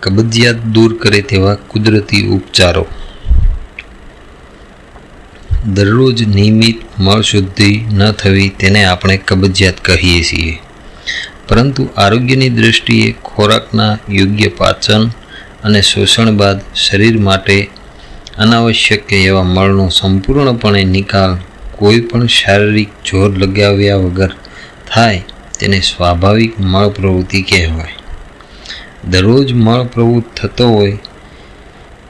કબજિયાત દૂર કરે તેવા કુદરતી ઉપચારો. દરરોજ નિયમિત મળ શુદ્ધિ ન થવી તેને આપણે કબજિયાત કહીએ છીએ. પરંતુ આરોગ્યની દૃષ્ટિએ ખોરાકના યોગ્ય પાચન અને શોષણ બાદ શરીર માટે અનાવશ્યક એવા મળનો સંપૂર્ણપણે નિકાલ કોઈ પણ શારીરિક જોર લગાવ્યા વગર થાય તેને સ્વાભાવિક મળ પ્રવૃત્તિ કહેવાય. દરરોજ મળ પ્રવૃત્ત થતો હોય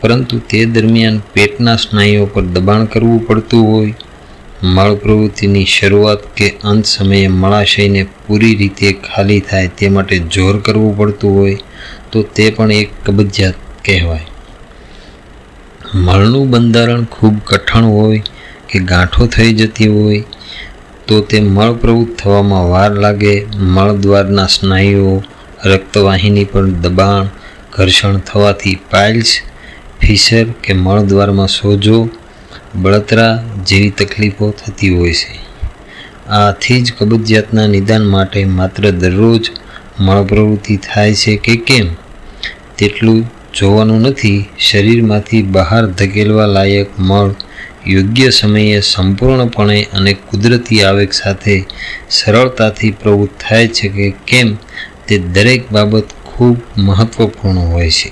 પરંતુ તે દરમિયાન પેટના સ્નાયુઓ પર દબાણ કરવું પડતું હોય, મળ પ્રવૃત્તિની શરૂઆત કે અંત સમયે મળાશયને પૂરી રીતે ખાલી થાય તે માટે જોર કરવું પડતું હોય તો તે પણ એક કબજિયાત કહેવાય. મળનું બંધારણ ખૂબ કઠણ હોય કે ગાંઠો થઈ જતી હોય તો તે મળ પ્રવૃત્ત થવામાં વાર લાગે. મળદ્વારના સ્નાયુઓ, રક્તવાહિની પર દબાણ, ઘર્ષણ થવાથી પાઇલ્સ, ફિશર કે મળદ્વારમાં સોજો, બળતરા જેવી તકલીફો થતી હોય છે. આથી જ કબજિયાતના નિદાન માટે માત્ર દરરોજ મળ પ્રવૃત્તિ થાય છે કે કેમ તેટલું જોવાનું નથી. શરીરમાંથી બહાર ધકેલવા લાયક મળ યોગ્ય સમયે સંપૂર્ણપણે અને કુદરતી આવેગ સાથે સરળતાથી પ્રવૃત્ત થાય છે કે કેમ તે દરેક બાબત ખૂબ મહત્વપૂર્ણ હોય છે.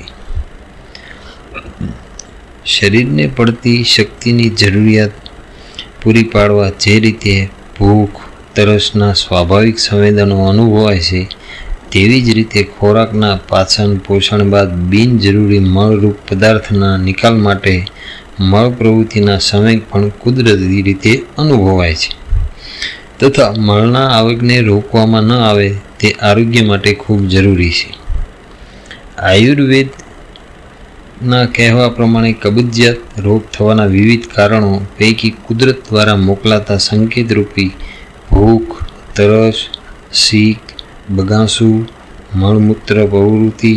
શરીરને પડતી શક્તિની જરૂરિયાત પૂરી પાડવા જે રીતે ભૂખ, તરસના સ્વાભાવિક સંવેદનો અનુભવાય છે તેવી જ રીતે ખોરાકના પાચન પોષણ બાદ બિનજરૂરી મળરૂપ પદાર્થના નિકાલ માટે મળ પ્રવૃત્તિના સંવેગ પણ કુદરતી રીતે અનુભવાય છે તથા મળના આવેગને રોકવામાં ન આવે તે આરોગ્ય માટે ખૂબ જરૂરી છે. આયુર્વેદના કહેવા પ્રમાણે કબજિયાત રોગ થવાના વિવિધ કારણો પૈકી કુદરત દ્વારા મોકલાતા સંકેતરૂપી ભૂખ, તરસ, શીખ, બગાસું, મળમૂત્ર પ્રવૃત્તિ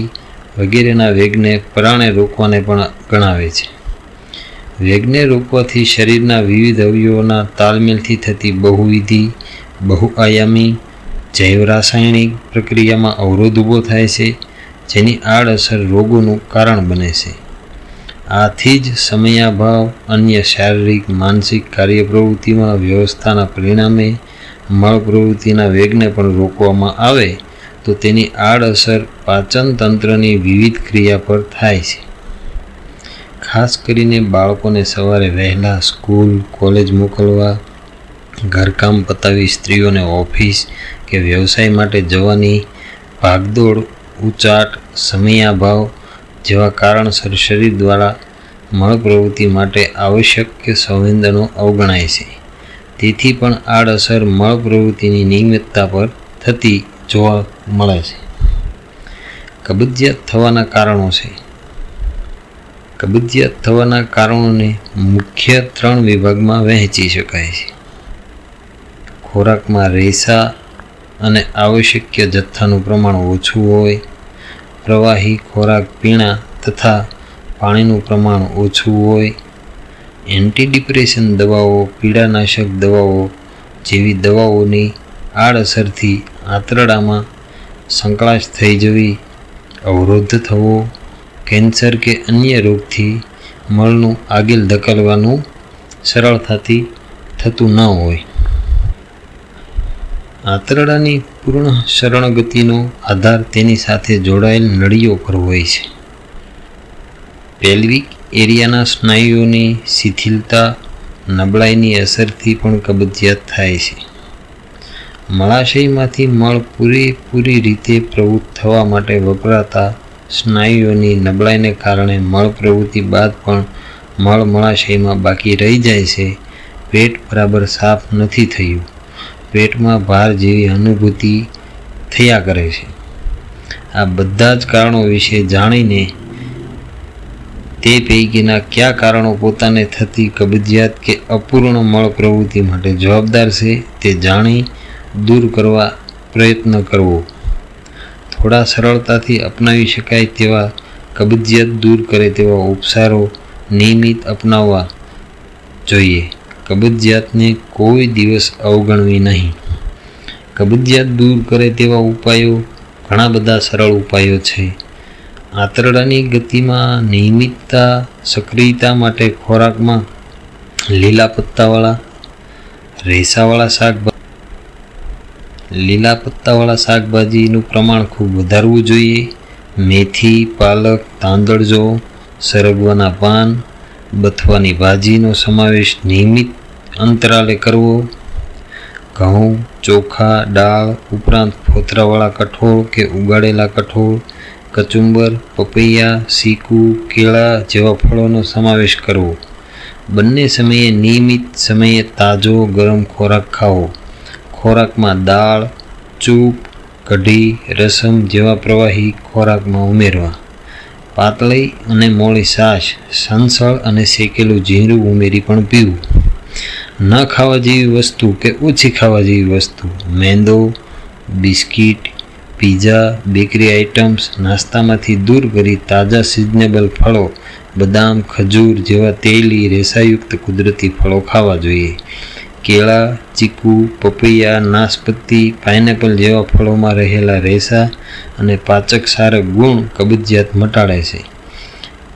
વગેરેના વેગને પરાણે રોકવાને પણ ગણાવે છે. વેગને રોકવાથી શરીરના વિવિધ અવયવોના તાલમેલથી થતી બહુવિધ, બહુઆયામી જૈવ રાસાયણિક પ્રક્રિયામાં અવરોધ ઊભો થાય છે જેની આડઅસર રોગોનું કારણ બને છે. આથી જ સમયાભાવ, અન્ય શારીરિક માનસિક કાર્યપ્રવૃત્તિમાં વ્યવસ્થાના પરિણામે મળ પ્રવૃત્તિના વેગને પણ રોકવામાં આવે તો તેની આડઅસર પાચન તંત્રની વિવિધ ક્રિયા પર થાય છે. ખાસ કરીને બાળકોને સવારે વહેલા સ્કૂલ, કોલેજ મોકલવા, ઘરકામ પતાવી સ્ત્રીઓને ઓફિસ કે વ્યવસાય માટે જવાની ભાગદોડ, ઉચાટ, સમયાભાવ જેવા કારણસર શરીર દ્વારા મળ પ્રવૃત્તિ માટે આવશ્યક સંવેદનો અવગણાય છે. તેથી પણ આડઅસર મળ પ્રવૃત્તિની નિયમિતતા પર થતી જોવા મળે છે. કબજિયાત થવાના કારણો છે. કબજિયાત થવાના કારણોને મુખ્ય 3 વિભાગમાં વહેંચી શકાય છે. ખોરાકમાં રેસા અને આવશ્યક જથ્થાનું પ્રમાણ ઓછું હોય, પ્રવાહી ખોરાક, પીણા તથા પાણીનું પ્રમાણ ઓછું હોય, એન્ટીડિપ્રેશન દવાઓ, પીડાનાશક દવાઓ જેવી દવાઓની આડઅસરથી આંતરડામાં સંકળાશ થઈ જવી, અવરોધ થવો, કેન્સર કે અન્ય રોગથી મળનું આગળ ધકેલવાનું સરળતાથી થતું ન હોય. આંતરડાની પૂર્ણ શરણગતિનો આધાર તેની સાથે જોડાયેલ નળીઓ પર હોય છે. પેલ્વિક એરિયાના સ્નાયુઓની શિથિલતા, નબળાઈની અસરથી પણ કબજિયાત થાય છે. મળાશયમાંથી મળ પૂરેપૂરી રીતે પ્રવૃત્ત થવા માટે વપરાતા સ્નાયુઓની નબળાઈને કારણે મળ પ્રવૃત્તિ બાદ પણ મળ મળાશયમાં બાકી રહી જાય છે. પેટ બરાબર સાફ નથી થયું, પેટમાં ભાર જેવી અનુભૂતિ થયા કરે છે. આ બધા જ કારણો વિશે જાણીને તે પૈકીના કયા કારણો પોતાને થતી કબજિયાત કે અપૂર્ણ મળ પ્રવૃત્તિ માટે જવાબદાર છે તે જાણી દૂર કરવા પ્રયત્ન કરવો. થોડા સરળતાથી અપનાવી શકાય તેવા કબજિયાત દૂર કરે તેવા ઉપચારો નિયમિત અપનાવવા જોઈએ. કબજિયાતને કોઈ દિવસ અવગણવી નહીં. કબજિયાત દૂર કરે તેવા ઉપાયો ઘણા બધા સરળ ઉપાયો છે. આંતરડાની ગતિમાં નિયમિતતા સક્રિયતા માટે ખોરાકમાં લીલા પત્તાવાળા શાકભાજીનું પ્રમાણ ખૂબ વધારવું જોઈએ. મેથી, પાલક, તાંદળજો, સરગવાના પાન, બથવાની ભાજીનો સમાવેશ નિયમિત અંતરાલે કરવો. ઘઉં, ચોખા, દાળ ઉપરાંત ફોતરાવાળા કઠોળ કે ઉગાડેલા કઠોળ, કચુંબર, પપૈયા, ચીકુ, કેળા જેવા ફળોનો સમાવેશ કરવો. બંને સમયે નિયમિત સમયે તાજો ગરમ ખોરાક ખાવો. ખોરાકમાં દાળ, સૂપ, કઢી, રસમ જેવા પ્રવાહી ખોરાકમાં ઉમેરવા. પાતળી અને મોળી છાશ, સંસળ અને શેકેલું જીરું ઉમેરી પણ પીવું. ન ખાવા જેવી વસ્તુ કે ઓછી ખાવા જેવી વસ્તુ, મેંદો, બિસ્કિટ, પીઝા, બેકરી આઇટમ્સ નાસ્તામાંથી દૂર કરી તાજા સિઝનેબલ ફળો, બદામ, ખજૂર જેવા તેલી રેસાયુક્ત કુદરતી ફળો ખાવા જોઈએ. કેળા, ચીકુ, પપૈયા, નાશપતી, પાઇનેપલ જેવા ફળોમાં રહેલા રેસા અને પાચક સારક ગુણ કબજિયાત મટાડે છે.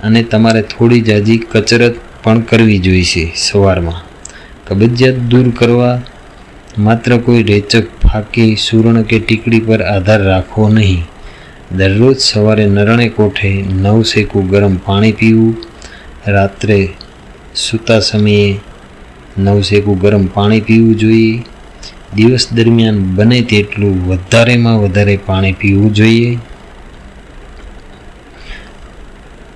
અને તમારે થોડી જાજી કસરત પણ કરવી જોઈશે. સવારમાં કબજિયાત દૂર કરવા માત્ર કોઈ રેચક, ફાકી, સૂરણ કે ટીકડી પર આધાર રાખવો નહીં. દરરોજ સવારે નરણે કોઠે નવશેકું ગરમ પાણી પીવું. રાત્રે સૂતા સમયે નવશેકું ગરમ પાણી પીવું જોઈએ. દિવસ દરમિયાન બને તેટલું વધારેમાં વધારે પાણી પીવું જોઈએ.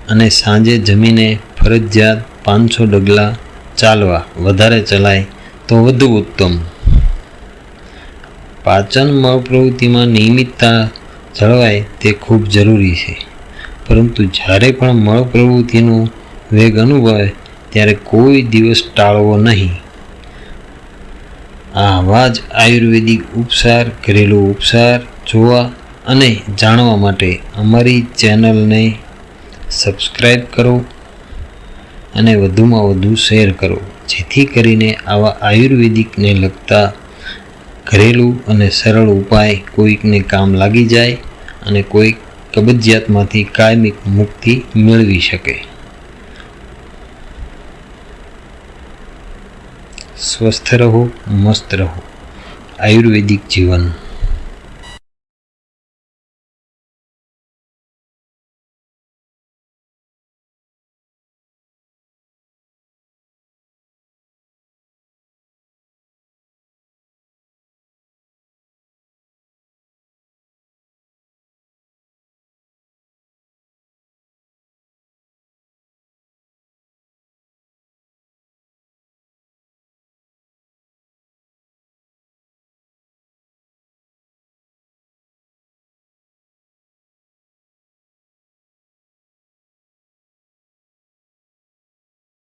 અને સાંજે જમીને ફરજિયાત 500 ડગલા ચાલવા. વધારે ચલાય તો વધુ ઉત્તમ. પાચન મળ પ્રવૃત્તિમાં નિયમિતતા જળવાય તે ખૂબ જરૂરી છે. પરંતુ જ્યારે પણ મળ પ્રવૃત્તિનો વેગ અનુભવાય ત્યારે કોઈ દિવસ ટાળવો નહીં. આવા જ આયુર્વેદિક ઉપચાર, ઘરેલું ઉપચાર જોવા અને જાણવા માટે અમારી ચેનલને સબસ્ક્રાઈબ કરો અને વધુમાં વધુ શેર કરો, જેથી કરીને આવા આયુર્વેદિકને લગતા ઘરેલું અને સરળ ઉપાય કોઈકને કામ લાગી જાય અને કોઈક કબજિયાતમાંથી કાયમી મુક્તિ મેળવી શકે. સ્વસ્થ રહો, મસ્ત રહો. આયુર્વેદિક જીવન.